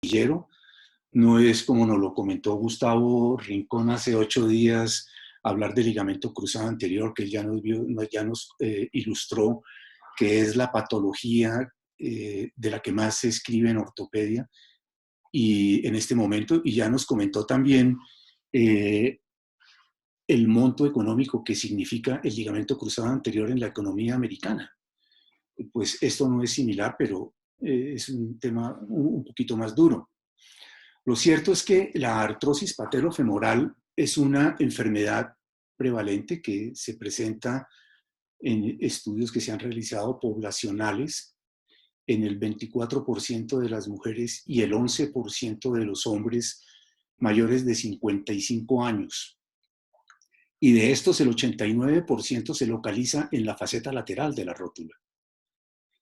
semillero, no es como nos lo comentó Gustavo Rincón hace 8 días, hablar del ligamento cruzado anterior, que él ya nos ilustró, que es la patología de la que más se escribe en ortopedia y en este momento, y ya nos comentó también el monto económico que significa el ligamento cruzado anterior en la economía americana. Pues esto no es similar, pero es un tema un poquito más duro. Lo cierto es que la artrosis patelofemoral es una enfermedad prevalente que se presenta en estudios que se han realizado poblacionales en el 24% de las mujeres y el 11% de los hombres mayores de 55 años. Y de estos el 89% se localiza en la faceta lateral de la rótula.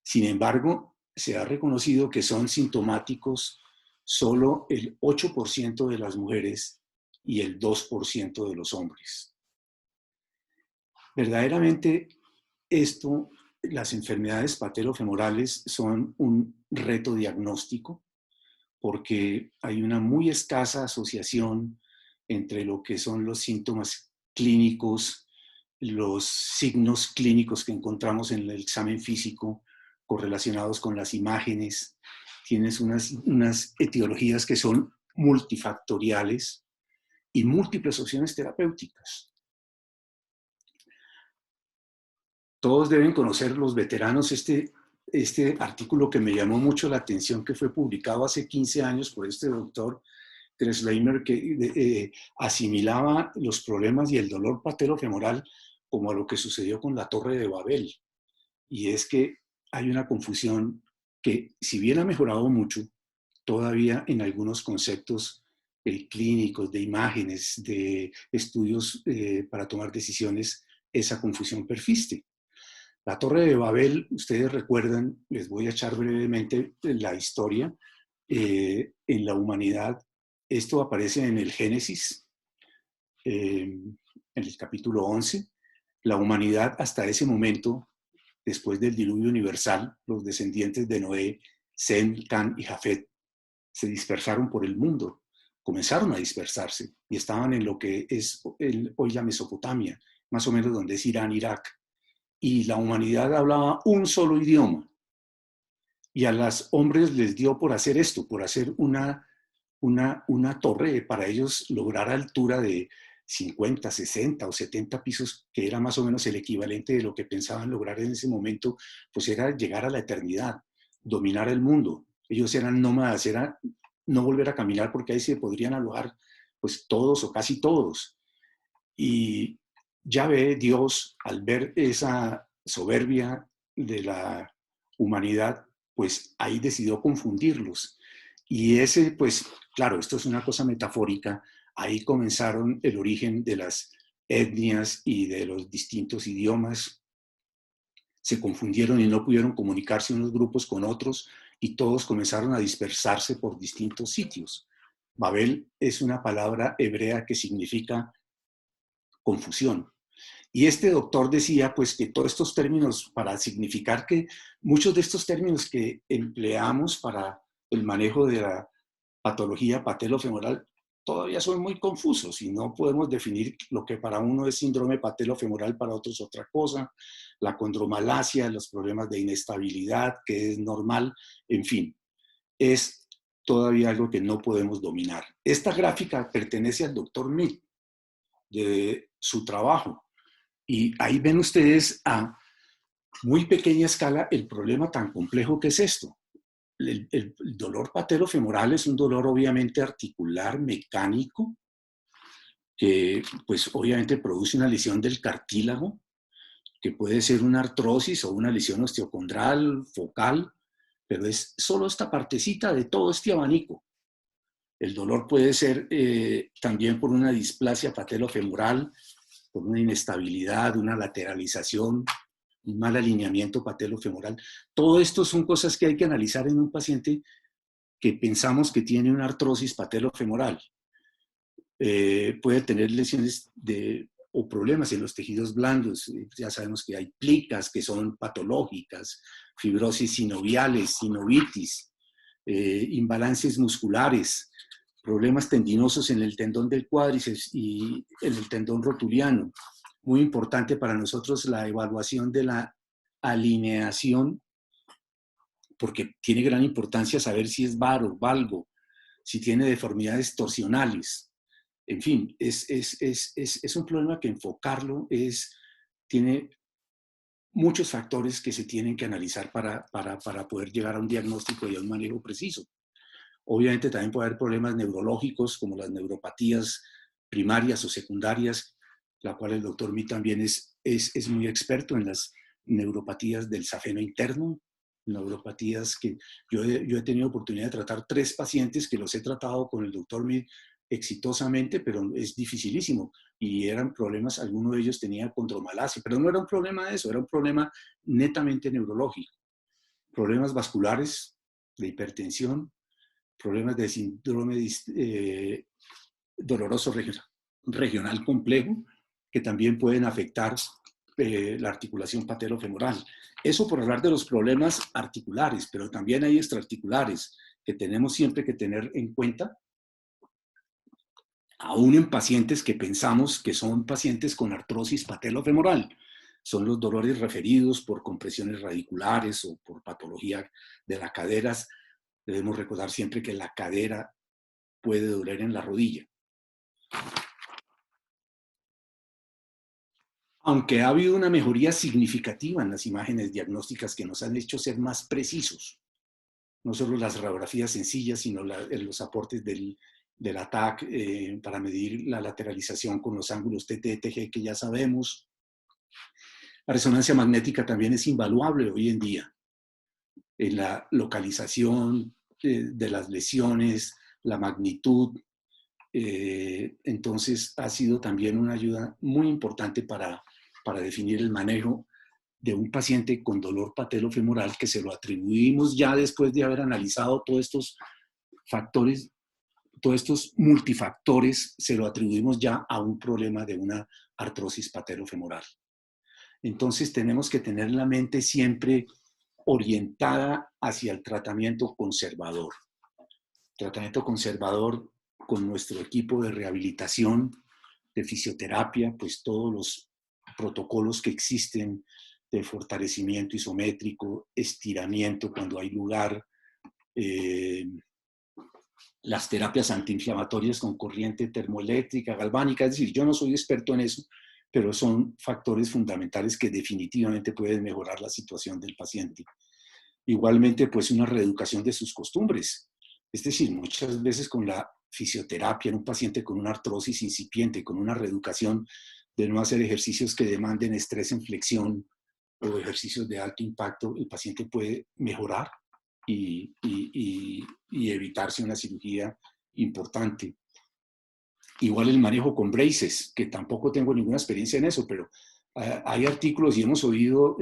Sin embargo, se ha reconocido que son sintomáticos solo el 8% de las mujeres y el 2% de los hombres. Verdaderamente, las enfermedades patelofemorales son un reto diagnóstico porque hay una muy escasa asociación entre lo que son los síntomas clínicos, los signos clínicos que encontramos en el examen físico correlacionados con las imágenes. Tienes unas etiologías que son multifactoriales y múltiples opciones terapéuticas. Todos deben conocer, los veteranos, este artículo que me llamó mucho la atención, que fue publicado hace 15 años por este doctor Dresleimer, que asimilaba los problemas y el dolor patelofemoral como a lo que sucedió con la Torre de Babel. Y es que hay una confusión que, si bien ha mejorado mucho, todavía en algunos conceptos clínicos, de imágenes, de estudios para tomar decisiones, esa confusión persiste. La Torre de Babel, ustedes recuerdan, les voy a echar brevemente la historia. En la humanidad, esto aparece en el Génesis, en el capítulo 11. La humanidad hasta ese momento, después del diluvio universal, los descendientes de Noé, Sem, Can y Jafet, se dispersaron por el mundo, comenzaron a dispersarse y estaban en lo que es hoy la Mesopotamia, más o menos donde es Irán, Irak. Y la humanidad hablaba un solo idioma. Y a los hombres les dio por hacer esto, por hacer una torre para ellos lograr altura de 50, 60 o 70 pisos, que era más o menos el equivalente de lo que pensaban lograr en ese momento, pues era llegar a la eternidad, dominar el mundo. Ellos eran nómadas, era no volver a caminar porque ahí se podrían alojar pues todos o casi todos. Y ya ve Dios, al ver esa soberbia de la humanidad, pues ahí decidió confundirlos. Y ese, pues, claro, esto es una cosa metafórica, ahí comenzaron el origen de las etnias y de los distintos idiomas. Se confundieron y no pudieron comunicarse unos grupos con otros y todos comenzaron a dispersarse por distintos sitios. Babel es una palabra hebrea que significa confusión. Y este doctor decía pues que todos estos términos, para significar que muchos de estos términos que empleamos para el manejo de la patología patelofemoral todavía son muy confusos y no podemos definir lo que para uno es síndrome patelofemoral, para otros otra cosa, la condromalacia, los problemas de inestabilidad, que es normal, en fin, es todavía algo que no podemos dominar. Esta gráfica pertenece al doctor Mead, de su trabajo. Y ahí ven ustedes a muy pequeña escala el problema tan complejo que es esto. El dolor patelofemoral es un dolor obviamente articular, mecánico, que pues obviamente produce una lesión del cartílago, que puede ser una artrosis o una lesión osteocondral, focal, pero es solo esta partecita de todo este abanico. El dolor puede ser también por una displasia patelofemoral, por una inestabilidad, una lateralización, un mal alineamiento patelofemoral. Todo esto son cosas que hay que analizar en un paciente que pensamos que tiene una artrosis patelofemoral. Puede tener lesiones o problemas en los tejidos blandos. Ya sabemos que hay plicas que son patológicas, fibrosis sinoviales, sinovitis, imbalances musculares, problemas tendinosos en el tendón del cuádriceps y en el tendón rotuliano. Muy importante para nosotros la evaluación de la alineación, porque tiene gran importancia saber si es varo, valgo, si tiene deformidades torsionales. En fin, es un problema que enfocarlo tiene muchos factores que se tienen que analizar para poder llegar a un diagnóstico y a un manejo preciso. Obviamente también puede haber problemas neurológicos como las neuropatías primarias o secundarias, la cual el doctor Mi también es muy experto en las neuropatías del safeno interno, neuropatías que yo he tenido oportunidad de tratar 3 pacientes que los he tratado con el doctor Mi exitosamente, pero es dificilísimo. Y eran problemas, alguno de ellos tenía condromalacia, pero no era un problema de eso, era un problema netamente neurológico. Problemas vasculares, de hipertensión, problemas de síndrome doloroso regional complejo, que también pueden afectar la articulación patelofemoral. Eso por hablar de los problemas articulares, pero también hay extraarticulares que tenemos siempre que tener en cuenta, aún en pacientes que pensamos que son pacientes con artrosis patelofemoral. Son los dolores referidos por compresiones radiculares o por patología de las caderas. Debemos recordar siempre que la cadera puede doler en la rodilla. Aunque ha habido una mejoría significativa en las imágenes diagnósticas que nos han hecho ser más precisos, no solo las radiografías sencillas, sino los aportes del ATAC para medir la lateralización con los ángulos TT-TG que ya sabemos. La resonancia magnética también es invaluable hoy en día en la localización de las lesiones, la magnitud. Entonces ha sido también una ayuda muy importante para definir el manejo de un paciente con dolor patelofemoral que se lo atribuimos ya después de haber analizado todos estos factores, todos estos multifactores, se lo atribuimos ya a un problema de una artrosis patelofemoral. Entonces tenemos que tener la mente siempre orientada hacia el tratamiento conservador. Tratamiento conservador con nuestro equipo de rehabilitación, de fisioterapia, pues todos los protocolos que existen de fortalecimiento isométrico, estiramiento cuando hay lugar, las terapias antiinflamatorias con corriente termoeléctrica, galvánica, es decir, yo no soy experto en eso, pero son factores fundamentales que definitivamente pueden mejorar la situación del paciente. Igualmente, pues una reeducación de sus costumbres. Es decir, muchas veces con la fisioterapia en un paciente con una artrosis incipiente, con una reeducación de no hacer ejercicios que demanden estrés en flexión o ejercicios de alto impacto, el paciente puede mejorar y evitarse una cirugía importante. Igual el manejo con braces, que tampoco tengo ninguna experiencia en eso, pero hay artículos y hemos oído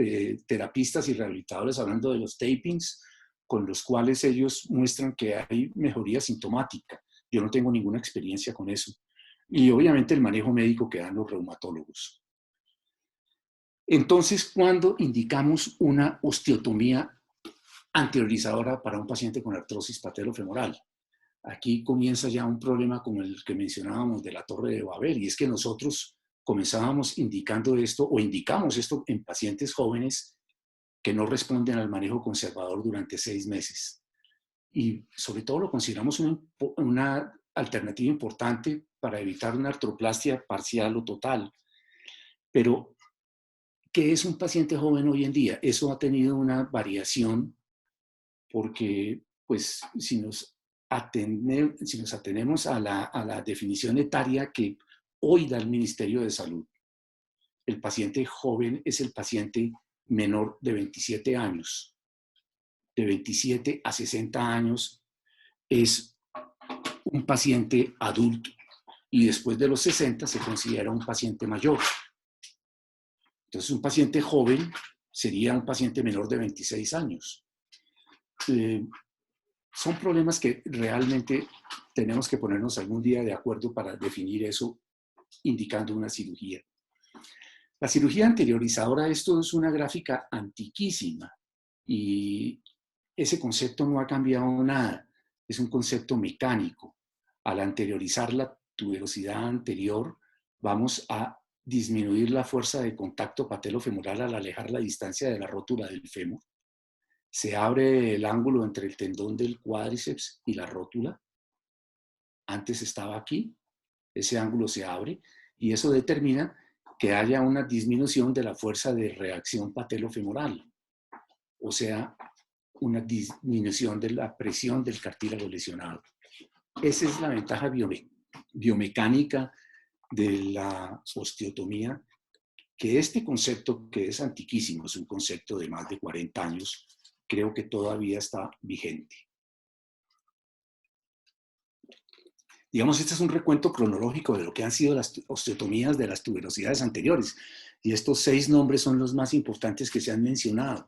terapistas y rehabilitadores hablando de los tapings, con los cuales ellos muestran que hay mejoría sintomática. Yo no tengo ninguna experiencia con eso. Y obviamente el manejo médico que dan los reumatólogos. Entonces, ¿cuándo indicamos una osteotomía anteriorizadora para un paciente con artrosis patelofemoral? Aquí comienza ya un problema como el que mencionábamos de la Torre de Babel, y es que nosotros comenzábamos indicando esto o indicamos esto en pacientes jóvenes que no responden al manejo conservador durante 6 meses. Y sobre todo lo consideramos una alternativa importante para evitar una artroplastia parcial o total. Pero, ¿qué es un paciente joven hoy en día? Eso ha tenido una variación porque, pues, si nos atenemos a la definición etaria que hoy da el Ministerio de Salud, el paciente joven es el paciente menor de 27 años. De 27 a 60 años es un paciente adulto y después de los 60 se considera un paciente mayor. Entonces, un paciente joven sería un paciente menor de 26 años. Son problemas que realmente tenemos que ponernos algún día de acuerdo para definir eso, indicando una cirugía. La cirugía anteriorizadora, esto es una gráfica antiquísima y ese concepto no ha cambiado nada, es un concepto mecánico. Al anteriorizar la tuberosidad anterior, vamos a disminuir la fuerza de contacto patelofemoral al alejar la distancia de la rótula del fémur. Se abre el ángulo entre el tendón del cuádriceps y la rótula. Antes estaba aquí, ese ángulo se abre y eso determina que haya una disminución de la fuerza de reacción patelofemoral, o sea, una disminución de la presión del cartílago lesionado. Esa es la ventaja biomecánica de la osteotomía, que este concepto, que es antiquísimo, es un concepto de más de 40 años, creo que todavía está vigente. Digamos, este es un recuento cronológico de lo que han sido las osteotomías de las tuberosidades anteriores. Y estos 6 nombres son los más importantes que se han mencionado: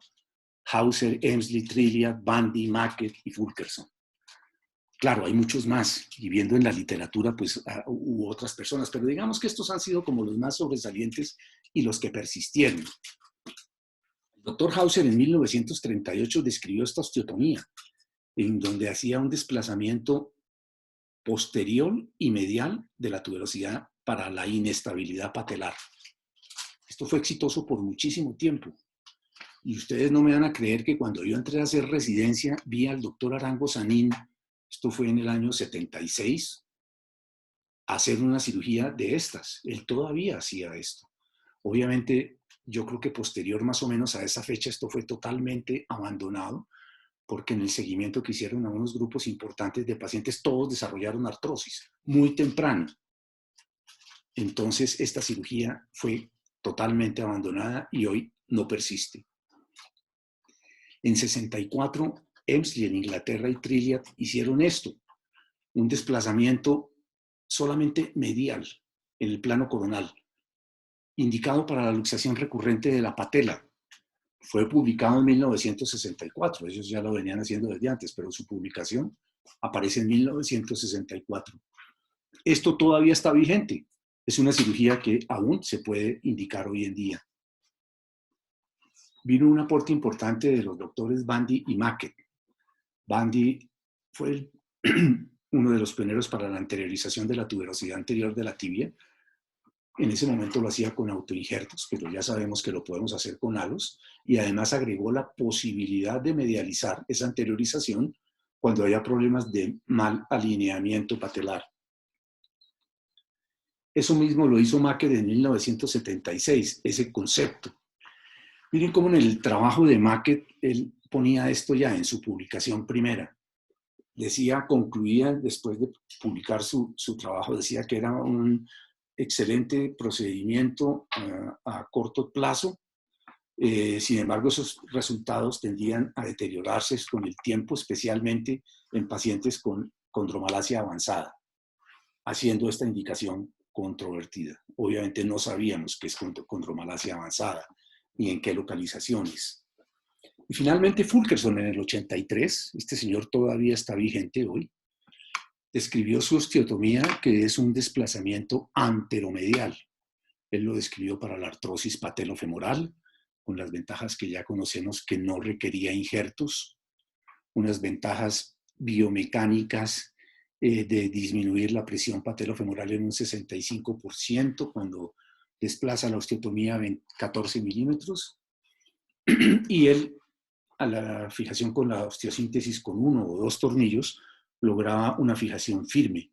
Hauser, Emslie, Trilliat, Bandy, Mackett y Fulkerson. Claro, hay muchos más, y viendo en la literatura, pues hubo otras personas, pero digamos que estos han sido como los más sobresalientes y los que persistieron. El doctor Hauser en 1938 describió esta osteotomía, en donde hacía un desplazamiento posterior y medial de la tuberosidad para la inestabilidad patelar. Esto fue exitoso por muchísimo tiempo. Y ustedes no me van a creer que cuando yo entré a hacer residencia, vi al doctor Arango Sanín, esto fue en el año 76, hacer una cirugía de estas. Él todavía hacía esto. Obviamente, yo creo que posterior más o menos a esa fecha esto fue totalmente abandonado, porque en el seguimiento que hicieron a unos grupos importantes de pacientes, todos desarrollaron artrosis muy temprano. Entonces, esta cirugía fue totalmente abandonada y hoy no persiste. En 64, Emslie en Inglaterra y Trilliat hicieron esto, un desplazamiento solamente medial en el plano coronal, indicado para la luxación recurrente de la patela. Fue publicado en 1964, ellos ya lo venían haciendo desde antes, pero su publicación aparece en 1964. Esto todavía está vigente, es una cirugía que aún se puede indicar hoy en día. Vino un aporte importante de los doctores Bandy y Mackett. Bandy fue uno de los pioneros para la anteriorización de la tuberosidad anterior de la tibia. En ese momento lo hacía con autoinjertos, pero ya sabemos que lo podemos hacer con halos, y además agregó la posibilidad de medializar esa anteriorización cuando haya problemas de mal alineamiento patelar. Eso mismo lo hizo Mackett en 1976, ese concepto. Miren cómo en el trabajo de Mackett él ponía esto ya en su publicación primera. Decía, concluía después de publicar su trabajo, decía que era un excelente procedimiento a corto plazo. Sin embargo, esos resultados tendían a deteriorarse con el tiempo, especialmente en pacientes con condromalacia avanzada, haciendo esta indicación controvertida. Obviamente no sabíamos qué es condromalacia avanzada ni en qué localizaciones. Y finalmente Fulkerson en el 83, este señor todavía está vigente hoy, describió su osteotomía, que es un desplazamiento anteromedial. Él lo describió para la artrosis patelofemoral, con las ventajas que ya conocemos, que no requería injertos, unas ventajas biomecánicas de disminuir la presión patelofemoral en un 65% cuando desplaza la osteotomía a 14 milímetros. Y él, a la fijación con la osteosíntesis con 1 o 2 tornillos, lograba una fijación firme.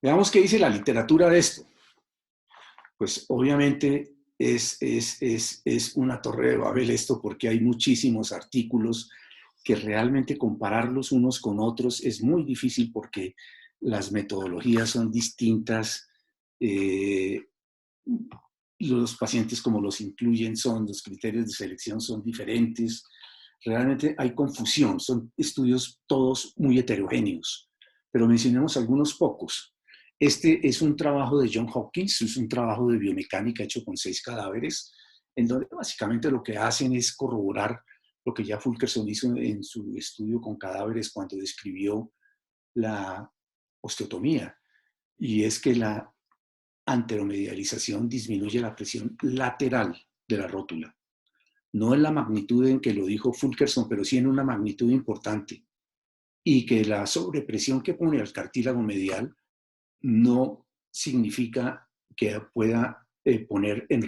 Veamos qué dice la literatura de esto. Pues obviamente es una torre de Babel esto, porque hay muchísimos artículos que realmente compararlos unos con otros es muy difícil porque las metodologías son distintas, los pacientes como los incluyen los criterios de selección son diferentes, realmente hay confusión, son estudios todos muy heterogéneos, pero mencionemos algunos pocos. Este es un trabajo de John Hopkins, es un trabajo de biomecánica hecho con 6 cadáveres, en donde básicamente lo que hacen es corroborar lo que ya Fulkerson hizo en su estudio con cadáveres cuando describió la osteotomía, y es que la anteromedialización disminuye la presión lateral de la rótula. no en la magnitud en que lo dijo Fulkerson, pero sí en una magnitud importante, y que la sobrepresión que pone al cartílago medial no significa que pueda poner en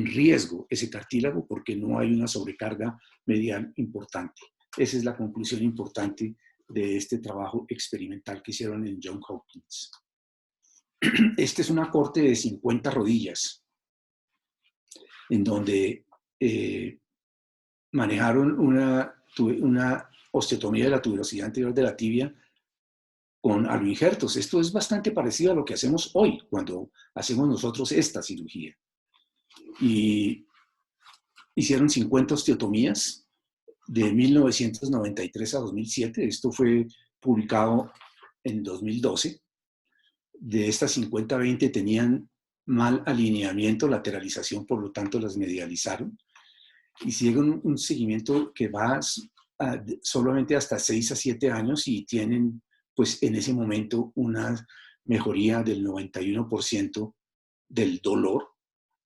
riesgo ese cartílago porque no hay una sobrecarga medial importante. Esa es la conclusión importante de este trabajo experimental que hicieron en Johns Hopkins. Esta es una corte de 50 rodillas, en donde manejaron una osteotomía de la tuberosidad anterior de la tibia con aloinjertos. Esto es bastante parecido a lo que hacemos hoy cuando hacemos nosotros esta cirugía. Y hicieron 50 osteotomías de 1993 a 2007. Esto fue publicado en 2012. De estas 50, 20 tenían mal alineamiento, lateralización, por lo tanto las medializaron. Hicieron un seguimiento que va solamente hasta 6 a 7 años y tienen, pues en ese momento, una mejoría del 91% del dolor,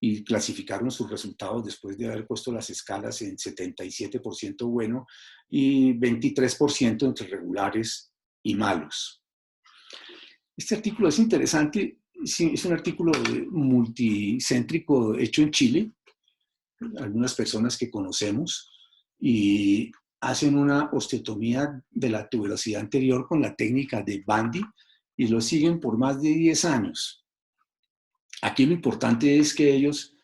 y clasificaron sus resultados después de haber puesto las escalas en 77% bueno y 23% entre regulares y malos. Este artículo es interesante, es un artículo multicéntrico hecho en Chile, algunas personas que conocemos, y hacen una osteotomía de la tuberosidad anterior con la técnica de Bandy y lo siguen por más de 10 años. Aquí lo importante es que ellos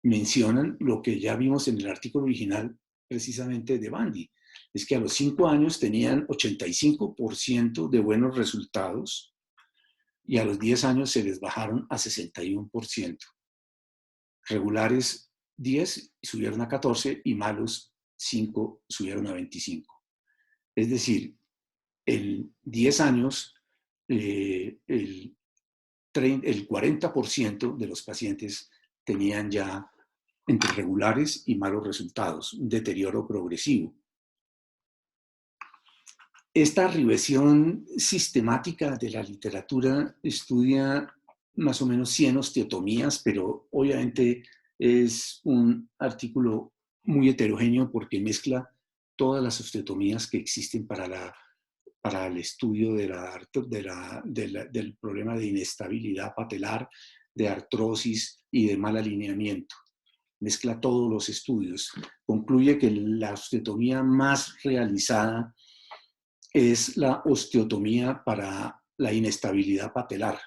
mencionan lo que ya vimos en el artículo original precisamente de Bandy, es que a los 5 años tenían 85% de buenos resultados y a los 10 años se les bajaron a 61%. Regulares 10 subieron a 14 y malos 5 subieron a 25. Es decir, en 10 años el 40% de los pacientes tenían ya entre regulares y malos resultados, un deterioro progresivo. Esta revisión sistemática de la literatura estudia más o menos 100 osteotomías, pero obviamente es un artículo muy heterogéneo porque mezcla todas las osteotomías que existen para el estudio del problema de inestabilidad patelar, de artrosis y de mal alineamiento. Mezcla todos los estudios. Concluye que la osteotomía más realizada es la osteotomía para la inestabilidad patelar.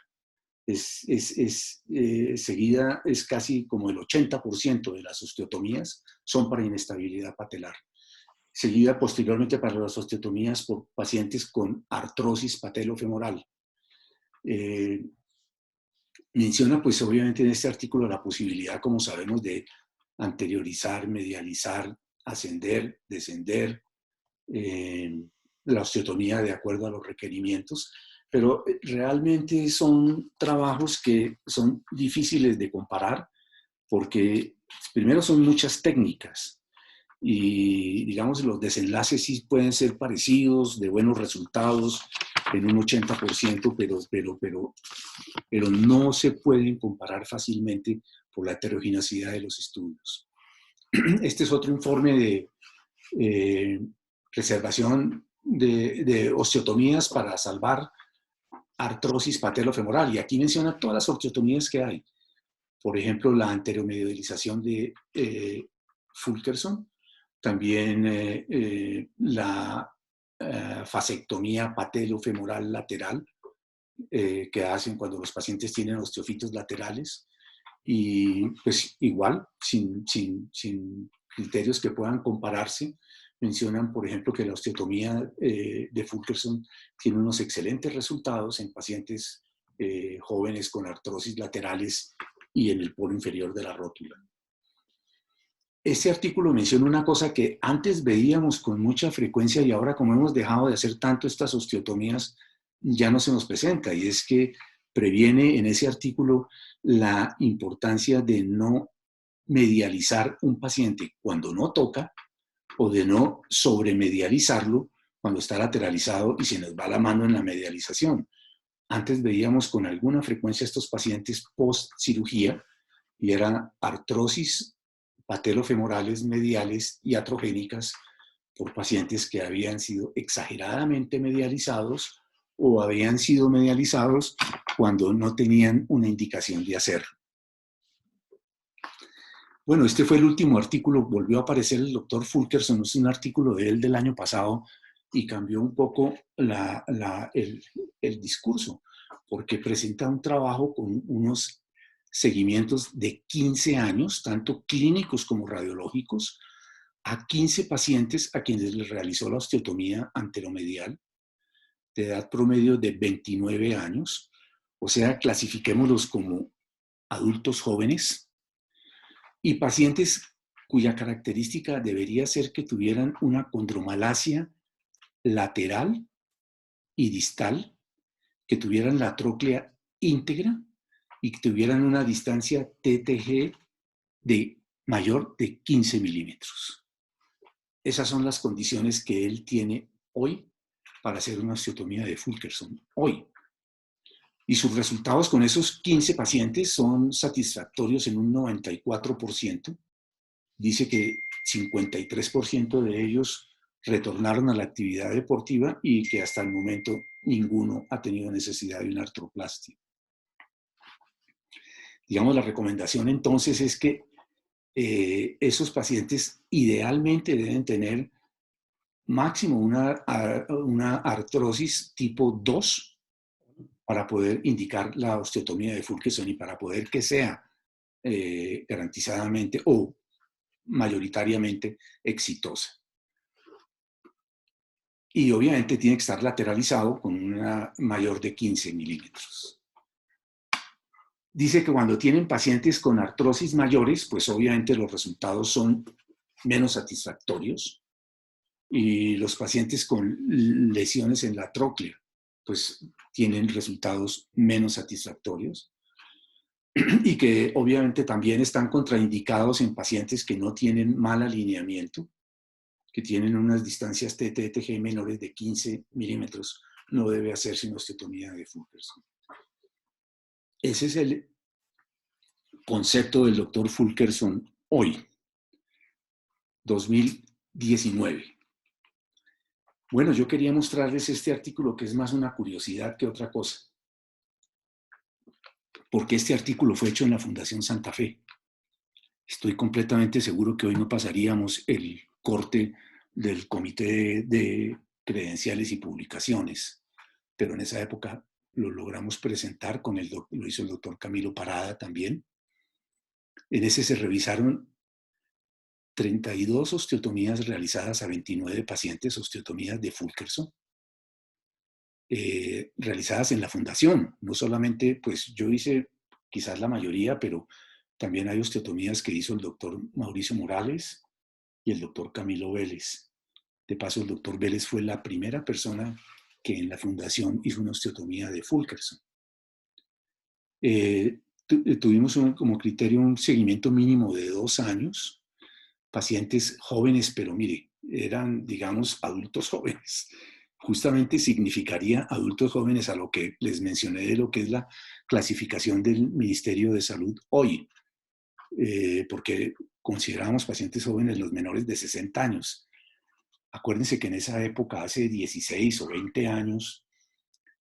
Seguida es casi como el 80% de las osteotomías son para inestabilidad patelar. Seguida posteriormente para las osteotomías por pacientes con artrosis patelofemoral. Menciona pues obviamente en este artículo la posibilidad, como sabemos, de anteriorizar, medializar, ascender, descender, la osteotomía de acuerdo a los requerimientos, pero realmente son trabajos que son difíciles de comparar porque primero son muchas técnicas y digamos los desenlaces sí pueden ser parecidos, de buenos resultados en un 80%, pero no se pueden comparar fácilmente por la heterogeneidad de los estudios. Este es otro informe de preservación de osteotomías para salvar artrosis patelofemoral. Y aquí menciona todas las osteotomías que hay. Por ejemplo, la anteromedialización de Fulkerson. También la fasectomía patelofemoral lateral que hacen cuando los pacientes tienen osteofitos laterales. Y pues igual, sin criterios que puedan compararse, mencionan, por ejemplo, que la osteotomía de Fulkerson tiene unos excelentes resultados en pacientes jóvenes con artrosis laterales y en el polo inferior de la rótula. Este artículo menciona una cosa que antes veíamos con mucha frecuencia y ahora, como hemos dejado de hacer tanto estas osteotomías, ya no se nos presenta, y es que previene en ese artículo la importancia de no medializar un paciente cuando no toca o de no sobremedializarlo cuando está lateralizado y se nos va la mano en la medialización. Antes veíamos con alguna frecuencia estos pacientes post cirugía y era artrosis patelofemorales mediales iatrogénicas por pacientes que habían sido exageradamente medializados o habían sido medializados cuando no tenían una indicación de hacerlo. Bueno, este fue el último artículo, volvió a aparecer el doctor Fulkerson, es un artículo de él del año pasado y cambió un poco el discurso, porque presenta un trabajo con unos seguimientos de 15 años, tanto clínicos como radiológicos, a 15 pacientes a quienes les realizó la osteotomía anteromedial, de edad promedio de 29 años, o sea, clasifiquémoslos como adultos jóvenes, y pacientes cuya característica debería ser que tuvieran una condromalacia lateral y distal, que tuvieran la tróclea íntegra y que tuvieran una distancia TTG de mayor de 15 milímetros. Esas son las condiciones que él tiene hoy para hacer una osteotomía de Fulkerson, hoy. Y sus resultados con esos 15 pacientes son satisfactorios en un 94%. Dice que 53% de ellos retornaron a la actividad deportiva y que hasta el momento ninguno ha tenido necesidad de una artroplastia. Digamos, la recomendación entonces es que esos pacientes idealmente deben tener máximo una artrosis tipo 2 para poder indicar la osteotomía de Fulkerson y para poder que sea garantizadamente o mayoritariamente exitosa. Y obviamente tiene que estar lateralizado con una mayor de 15 milímetros. Dice que cuando tienen pacientes con artrosis mayores, pues obviamente los resultados son menos satisfactorios. Y los pacientes con lesiones en la tróclea, pues tienen resultados menos satisfactorios. Y que obviamente también están contraindicados en pacientes que no tienen mal alineamiento, que tienen unas distancias TTG menores de 15 milímetros. No debe hacerse una osteotomía de Fulkerson. Ese es el concepto del doctor Fulkerson hoy, 2019. Bueno, yo quería mostrarles este artículo que es más una curiosidad que otra cosa, porque este artículo fue hecho en la Fundación Santa Fe. Estoy completamente seguro que hoy no pasaríamos el corte del Comité de Credenciales y Publicaciones, pero en esa época lo logramos presentar, lo hizo el doctor Camilo Parada también. En ese se revisaron 32 osteotomías realizadas a 29 pacientes, osteotomías de Fulkerson, realizadas en la fundación. No solamente, pues yo hice quizás la mayoría, pero también hay osteotomías que hizo el doctor Mauricio Morales y el doctor Camilo Vélez. De paso, el doctor Vélez fue la primera persona que en la fundación hizo una osteotomía de Fulkerson. Tuvimos como criterio un seguimiento mínimo de 2 años, pacientes jóvenes, pero mire, eran, digamos, adultos jóvenes. Justamente significaría adultos jóvenes a lo que les mencioné de lo que es la clasificación del Ministerio de Salud hoy, porque considerábamos pacientes jóvenes los menores de 60 años. Acuérdense que en esa época, hace 16 o 20 años,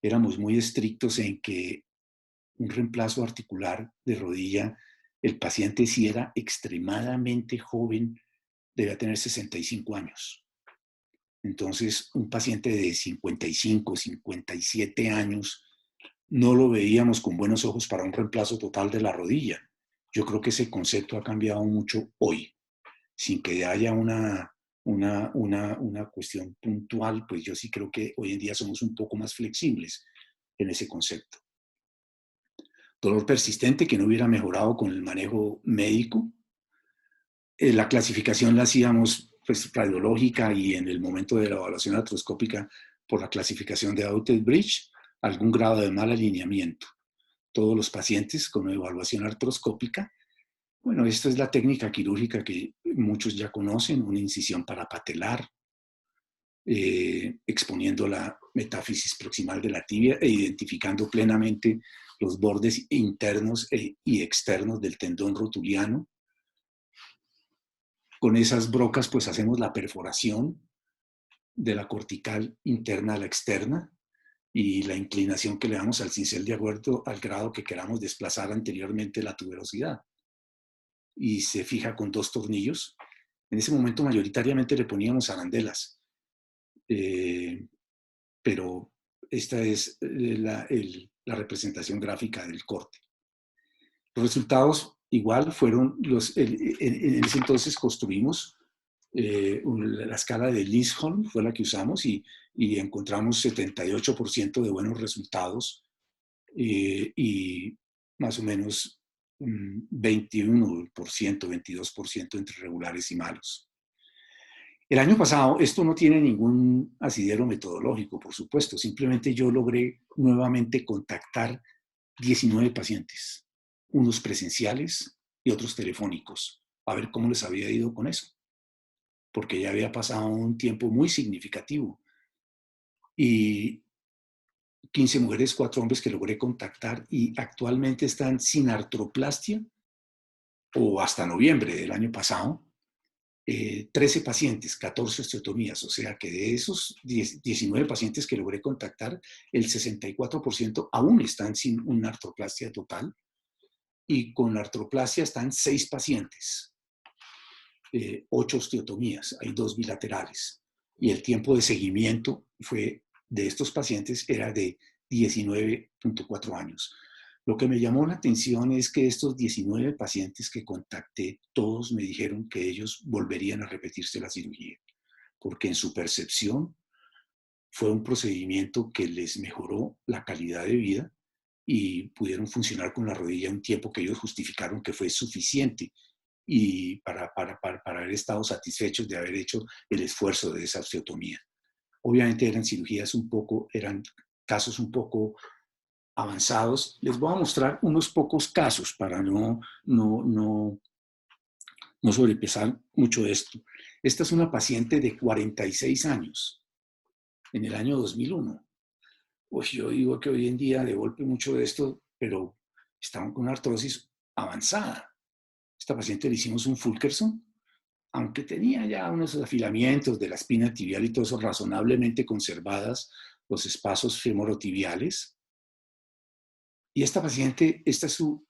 éramos muy estrictos en que un reemplazo articular de rodilla, el paciente si era extremadamente joven, debía tener 65 años. Entonces, un paciente de 55, 57 años, no lo veíamos con buenos ojos para un reemplazo total de la rodilla. Yo creo que ese concepto ha cambiado mucho hoy. Sin que haya una cuestión puntual, pues yo sí creo que hoy en día somos un poco más flexibles en ese concepto. Dolor persistente que no hubiera mejorado con el manejo médico. La clasificación la hacíamos pues, radiológica y en el momento de la evaluación artroscópica por la clasificación de Autet-Bridge, algún grado de mal alineamiento. Todos los pacientes con evaluación artroscópica. Bueno, esta es la técnica quirúrgica que muchos ya conocen, una incisión parapatelar, exponiendo la metáfisis proximal de la tibia e identificando plenamente los bordes internos y externos del tendón rotuliano. Con esas brocas pues hacemos la perforación de la cortical interna a la externa y la inclinación que le damos al cincel de acuerdo al grado que queramos desplazar anteriormente la tuberosidad. Y se fija con 2 tornillos. En ese momento mayoritariamente le poníamos arandelas, pero esta es la representación gráfica del corte. Los resultados igual fueron en ese entonces construimos la escala de Lindholm, fue la que usamos, y encontramos 78% de buenos resultados y más o menos 21%, 22% entre regulares y malos. El año pasado, esto no tiene ningún asidero metodológico, por supuesto, simplemente yo logré nuevamente contactar 19 pacientes, unos presenciales y otros telefónicos, a ver cómo les había ido con eso, porque ya había pasado un tiempo muy significativo. Y 15 mujeres, 4 hombres que logré contactar y actualmente están sin artroplastia, o hasta noviembre del año pasado, 13 pacientes, 14 osteotomías, o sea que de esos 19 pacientes que logré contactar, el 64% aún están sin una artroplastia total, y con la artroplasia están 6 pacientes, 8 osteotomías, hay 2 bilaterales, y el tiempo de seguimiento de estos pacientes era de 19.4 años. Lo que me llamó la atención es que estos 19 pacientes que contacté, todos me dijeron que ellos volverían a repetirse la cirugía, porque en su percepción fue un procedimiento que les mejoró la calidad de vida y pudieron funcionar con la rodilla un tiempo que ellos justificaron que fue suficiente y para haber estado satisfechos de haber hecho el esfuerzo de esa osteotomía. Obviamente eran casos un poco avanzados. Les voy a mostrar unos pocos casos para no sobrepesar mucho esto. Esta es una paciente de 46 años, en el año 2001. Pues yo digo que hoy en día de golpe mucho de esto, pero estaban con una artrosis avanzada. Esta paciente le hicimos un Fulkerson, aunque tenía ya unos afilamientos de la espina tibial y todo eso razonablemente conservadas, los espacios femorotibiales. Y esta paciente, esta es su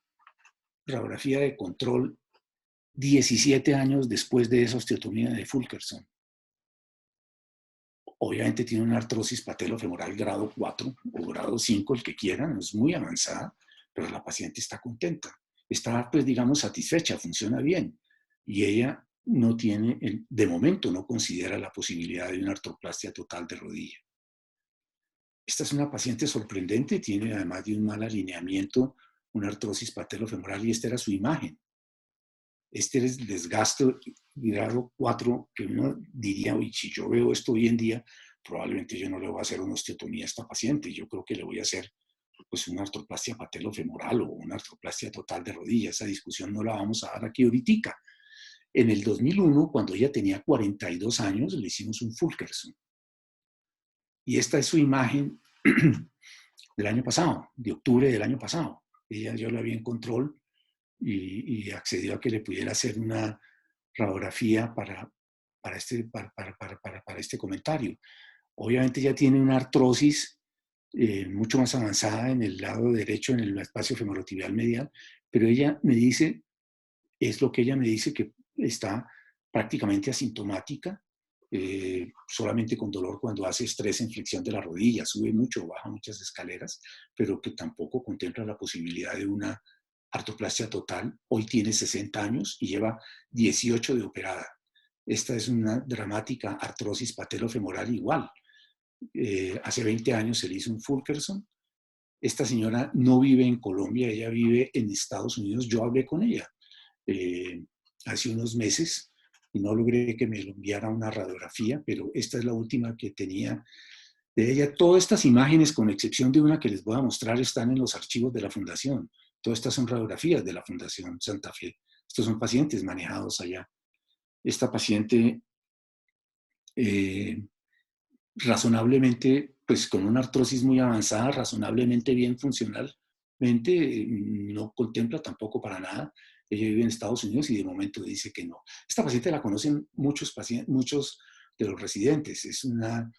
radiografía de control 17 años después de esa osteotomía de Fulkerson. Obviamente tiene una artrosis patelofemoral grado 4 o grado 5, el que quieran, es muy avanzada, pero la paciente está contenta. Está, pues, digamos, satisfecha, funciona bien. Y ella no tiene, de momento, no considera la posibilidad de una artroplastia total de rodilla. Esta es una paciente sorprendente, tiene además de un mal alineamiento, una artrosis patelofemoral, y esta era su imagen. Este es el desgaste grado 4, que uno diría, oye, si yo veo esto hoy en día, probablemente yo no le voy a hacer una osteotomía a esta paciente, yo creo que le voy a hacer pues una artroplastia patelofemoral o una artroplastia total de rodilla. Esa discusión no la vamos a dar aquí ahorita. En el 2001, cuando ella tenía 42 años, le hicimos un Fulkerson. Y esta es su imagen del año pasado, de octubre del año pasado. Yo la vi en control y accedió a que le pudiera hacer una radiografía para este comentario. Obviamente ya tiene una artrosis mucho más avanzada en el lado derecho, en el espacio femorotibial medial, pero ella me dice, es lo que ella me dice, que está prácticamente asintomática, solamente con dolor cuando hace estrés en flexión de la rodilla, sube mucho, baja muchas escaleras, pero que tampoco contempla la posibilidad de una artroplastia total. Hoy tiene 60 años y lleva 18 de operada. Esta es una dramática artrosis patelofemoral igual. Hace 20 años se le hizo un Fulkerson. Esta señora no vive en Colombia, ella vive en Estados Unidos. Yo hablé con ella hace unos meses y no logré que me lo enviara una radiografía, pero esta es la última que tenía de ella. Todas estas imágenes, con excepción de una que les voy a mostrar, están en los archivos de la Fundación. Todas estas son radiografías de la Fundación Santa Fe. Estos son pacientes manejados allá. Esta paciente razonablemente, pues con una artrosis muy avanzada, razonablemente bien funcionalmente, no contempla tampoco para nada ella vive en Estados Unidos y de momento dice que no. Esta paciente la conocen muchos pacientes, muchos de los residentes. Es una,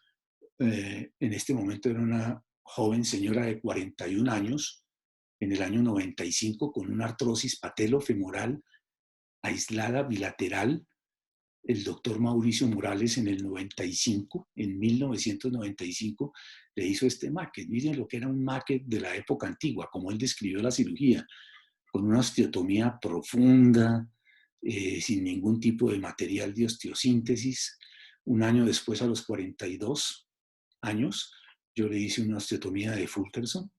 en este momento era una joven señora de 41 años, en el año 95, con una artrosis patelofemoral aislada bilateral. El doctor Mauricio Morales en el 95, en 1995, le hizo este maquet. Miren lo que era un maquet de la época antigua, como él describió la cirugía, con una osteotomía profunda, sin ningún tipo de material de osteosíntesis. Un año después, a los 42 años, yo le hice una osteotomía de Fulkerson.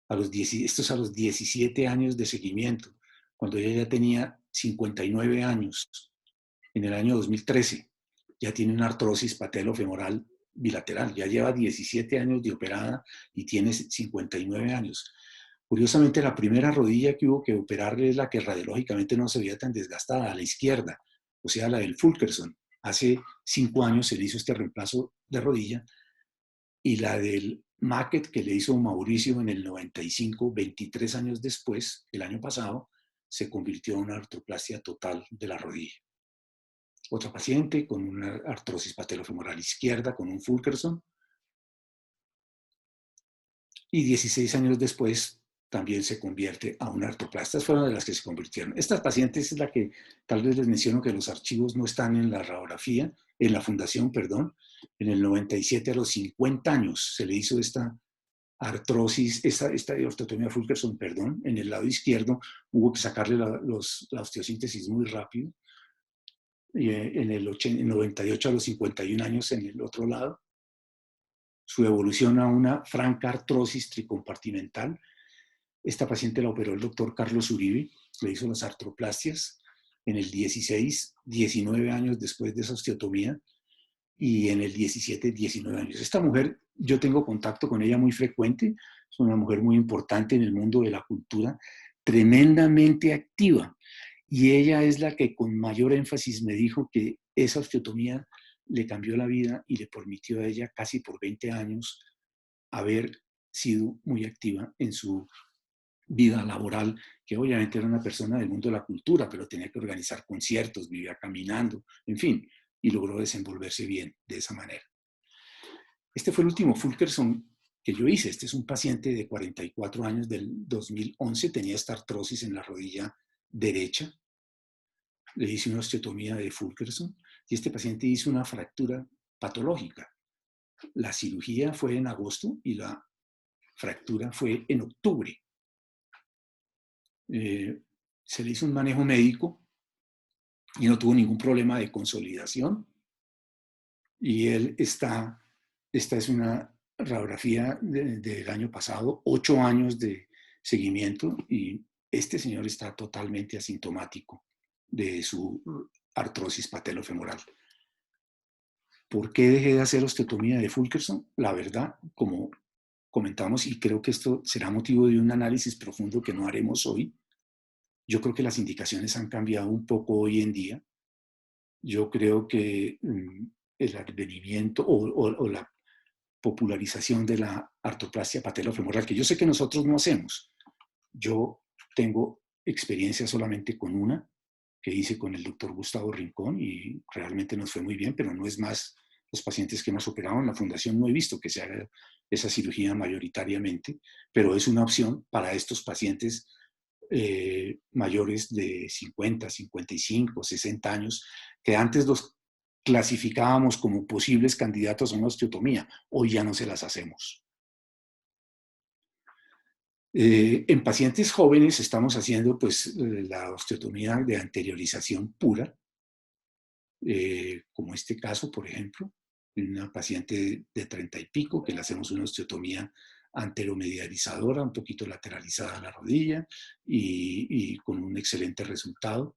Esto es a los 17 años de seguimiento, cuando ella ya tenía 59 años. En el año 2013 ya tiene una artrosis patelofemoral bilateral, ya lleva 17 años de operada y tiene 59 años. Curiosamente, la primera rodilla que hubo que operarle es la que radiológicamente no se veía tan desgastada, a la izquierda, o sea, la del Fulkerson. Hace 5 años se le hizo este reemplazo de rodilla, y la del maquet que le hizo Mauricio en el 95, 23 años después, el año pasado, se convirtió en una artroplastia total de la rodilla. Otra paciente con una artrosis patelofemoral izquierda con un Fulkerson, y 16 años después también se convierte a una artroplastia. Estas fueron de las que se convirtieron. Estas pacientes es la que tal vez les menciono que los archivos no están en la radiografía, en la fundación, perdón. En el 97, a los 50 años, se le hizo esta artrosis, esta osteotomía Fulkerson, perdón, en el lado izquierdo. Hubo que sacarle la osteosíntesis muy rápido. En el 98, a los 51 años, en el otro lado. Su evolución a una franca artrosis tricompartimental. Esta paciente la operó el doctor Carlos Uribe, le hizo las artroplastias en el 16, 19 años después de esa osteotomía, y en el 17, 19 años. Esta mujer, yo tengo contacto con ella muy frecuente, es una mujer muy importante en el mundo de la cultura, tremendamente activa, y ella es la que con mayor énfasis me dijo que esa osteotomía le cambió la vida y le permitió a ella casi por 20 años haber sido muy activa en su vida laboral, que obviamente era una persona del mundo de la cultura, pero tenía que organizar conciertos, vivía caminando, en fin, y logró desenvolverse bien de esa manera. Este fue el último Fulkerson que yo hice. Este es un paciente de 44 años del 2011, tenía esta artrosis en la rodilla derecha. Le hice una osteotomía de Fulkerson y este paciente hizo una fractura patológica. La cirugía fue en agosto y la fractura fue en octubre. Se le hizo un manejo médico y no tuvo ningún problema de consolidación. Y esta es una radiografía del año pasado, 8 años de seguimiento, y este señor está totalmente asintomático de su artrosis patelofemoral. ¿Por qué dejé de hacer osteotomía de Fulkerson? La verdad, como comentamos, y creo que esto será motivo de un análisis profundo que no haremos hoy, yo creo que las indicaciones han cambiado un poco hoy en día. Yo creo que el advenimiento o la popularización de la artroplastia patelofemoral, que yo sé que nosotros no hacemos. Yo tengo experiencia solamente con una que hice con el doctor Gustavo Rincón y realmente nos fue muy bien, pero no es más los pacientes que hemos operado en la fundación. No he visto que se haga esa cirugía mayoritariamente, pero es una opción para estos pacientes mayores de 50, 55, 60 años, que antes los clasificábamos como posibles candidatos a una osteotomía. Hoy ya no se las hacemos. En pacientes jóvenes estamos haciendo pues la osteotomía de anteriorización pura, como este caso, por ejemplo, una paciente de 30 y pico que le hacemos una osteotomía anteromedializadora, un poquito lateralizada a la rodilla y con un excelente resultado.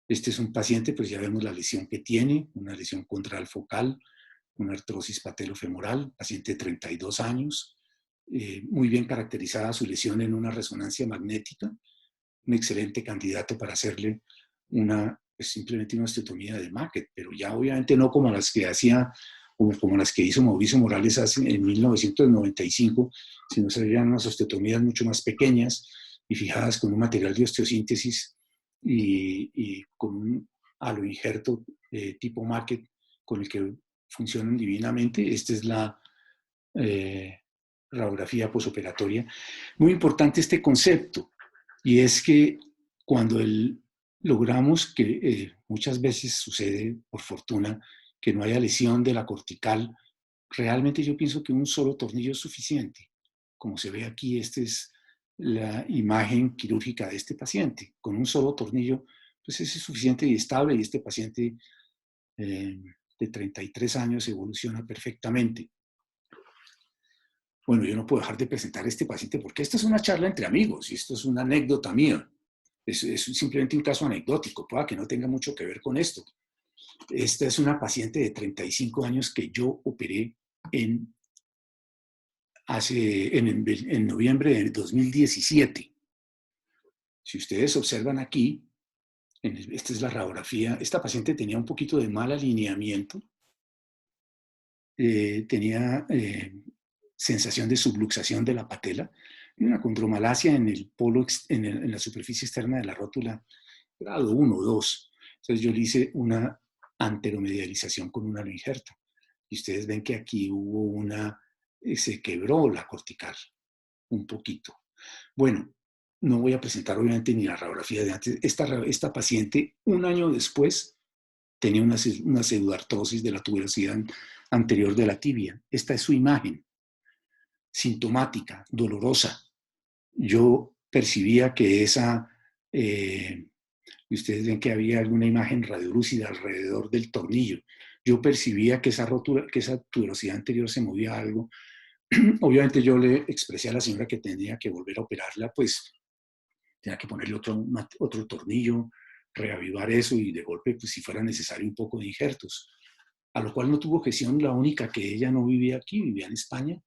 Este es un paciente, pues ya vemos la lesión que tiene, una lesión contral focal, una artrosis patelofemoral, paciente de 32 años, muy bien caracterizada su lesión en una resonancia magnética, un excelente candidato para hacerle pues simplemente una osteotomía de maquet, pero ya obviamente no como las que hacía, como las que hizo Mauricio Morales en 1995, sino serían unas osteotomías mucho más pequeñas y fijadas con un material de osteosíntesis y con un aloinjerto tipo Maquet con el que funcionan divinamente. Esta es la radiografía posoperatoria. Muy importante este concepto, y es que cuando logramos que muchas veces sucede, por fortuna, que no haya lesión de la cortical, realmente yo pienso que un solo tornillo es suficiente. Como se ve aquí, esta es la imagen quirúrgica de este paciente. Con un solo tornillo, pues ese es suficiente y estable, y este paciente de 33 años evoluciona perfectamente. Bueno, yo no puedo dejar de presentar a este paciente porque esta es una charla entre amigos y esto es una anécdota mía. Es simplemente un caso anecdótico, pueda que no tenga mucho que ver con esto. Esta es una paciente de 35 años que yo operé en noviembre de 2017. Si ustedes observan aquí, esta es la radiografía, esta paciente tenía un poquito de mal alineamiento, tenía sensación de subluxación de la patela y una condromalacia en el polo, en la superficie externa de la rótula, grado 1 o 2. Entonces yo le hice una anteromedialización con un aloinjerto. Y ustedes ven que aquí hubo se quebró la cortical un poquito. Bueno, no voy a presentar obviamente ni la radiografía de antes. Esta paciente, un año después, tenía una pseudoartrosis de la tuberosidad anterior de la tibia. Esta es su imagen, sintomática, dolorosa. Yo percibía que ustedes ven que había alguna imagen radiolúcida alrededor del tornillo. Yo percibía que esa tuberosidad anterior se movía algo. Obviamente yo le expresé a la señora que tenía que volver a operarla, pues tenía que ponerle otro tornillo, reavivar eso y de golpe, pues si fuera necesario, un poco de injertos. A lo cual no tuvo objeción, la única que ella no vivía aquí, vivía en España.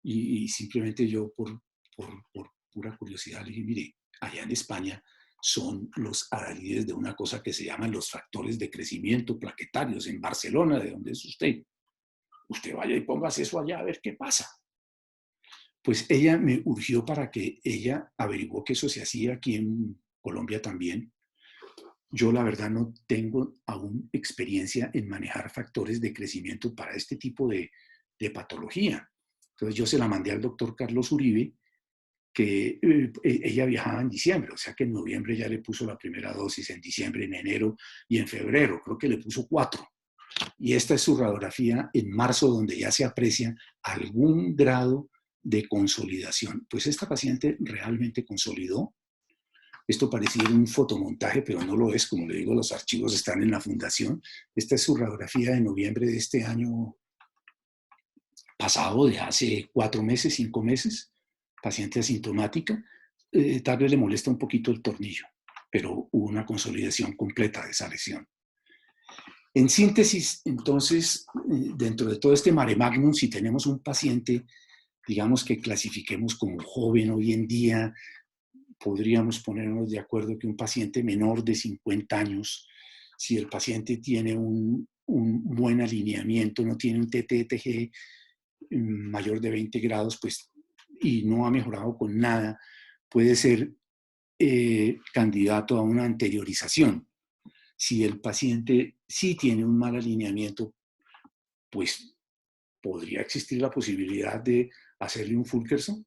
Y simplemente yo, por pura curiosidad, le dije, mire, allá en España son los adalides de una cosa que se llaman los factores de crecimiento plaquetarios en Barcelona, de donde es usted. Usted vaya y póngase eso allá a ver qué pasa. Pues ella me urgió para que ella averiguó que eso se hacía aquí en Colombia también. Yo la verdad no tengo aún experiencia en manejar factores de crecimiento para este tipo de patología. Entonces yo se la mandé al doctor Carlos Uribe, que ella viajaba en diciembre, o sea que en noviembre ya le puso la primera dosis, en diciembre, en enero y en febrero, creo que le puso 4. Y esta es su radiografía en marzo, donde ya se aprecia algún grado de consolidación. Pues esta paciente realmente consolidó. Esto parecía un fotomontaje, pero no lo es. Como le digo, los archivos están en la fundación. Esta es su radiografía de noviembre de este año pasado, de hace 4 meses, 5 meses. Paciente asintomática. Tal vez le molesta un poquito el tornillo, pero hubo una consolidación completa de esa lesión. En síntesis, entonces, dentro de todo este mare magnum, si tenemos un paciente, digamos que clasifiquemos como joven hoy en día, podríamos ponernos de acuerdo que un paciente menor de 50 años, si el paciente tiene un buen alineamiento, no tiene un TTG mayor de 20 grados, pues, y no ha mejorado con nada, puede ser candidato a una anteriorización. Si el paciente sí tiene un mal alineamiento, pues podría existir la posibilidad de hacerle un Fulkerson,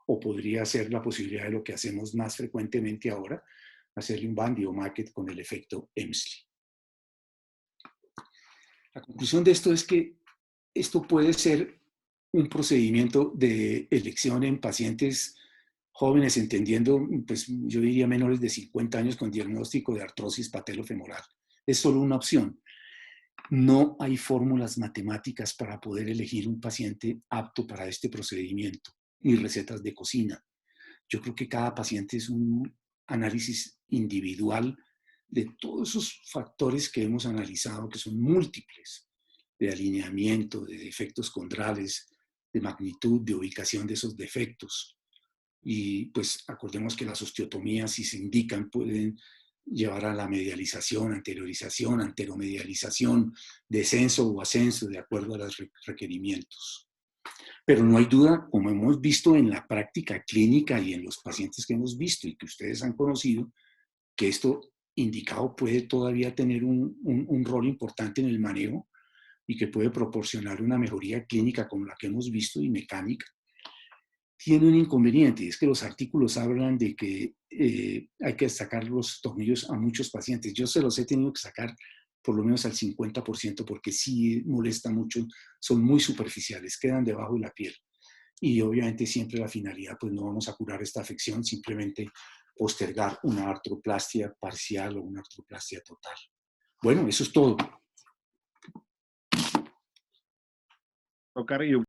o podría ser la posibilidad de lo que hacemos más frecuentemente ahora, hacerle un Bandy o Maquet con el efecto Emslie. La conclusión de esto es que esto puede ser un procedimiento de elección en pacientes jóvenes, entendiendo, pues yo diría menores de 50 años con diagnóstico de artrosis patelofemoral. Es solo una opción. No hay fórmulas matemáticas para poder elegir un paciente apto para este procedimiento, ni recetas de cocina. Yo creo que cada paciente es un análisis individual de todos esos factores que hemos analizado, que son múltiples, de alineamiento, de defectos condrales, de magnitud, de ubicación de esos defectos. Y pues acordemos que las osteotomías, si se indican, pueden llevar a la medialización, anteriorización, anteromedialización, descenso o ascenso de acuerdo a los requerimientos. Pero no hay duda, como hemos visto en la práctica clínica y en los pacientes que hemos visto y que ustedes han conocido, que esto indicado puede todavía tener un rol importante en el manejo y que puede proporcionar una mejoría clínica como la que hemos visto y mecánica, tiene un inconveniente, es que los artículos hablan de que hay que sacar los tornillos a muchos pacientes. Yo se los he tenido que sacar por lo menos al 50% porque sí molesta mucho, son muy superficiales, quedan debajo de la piel. Y obviamente siempre la finalidad, pues no vamos a curar esta afección, simplemente postergar una artroplastia parcial o una artroplastia total. Bueno, eso es todo. Carrillo,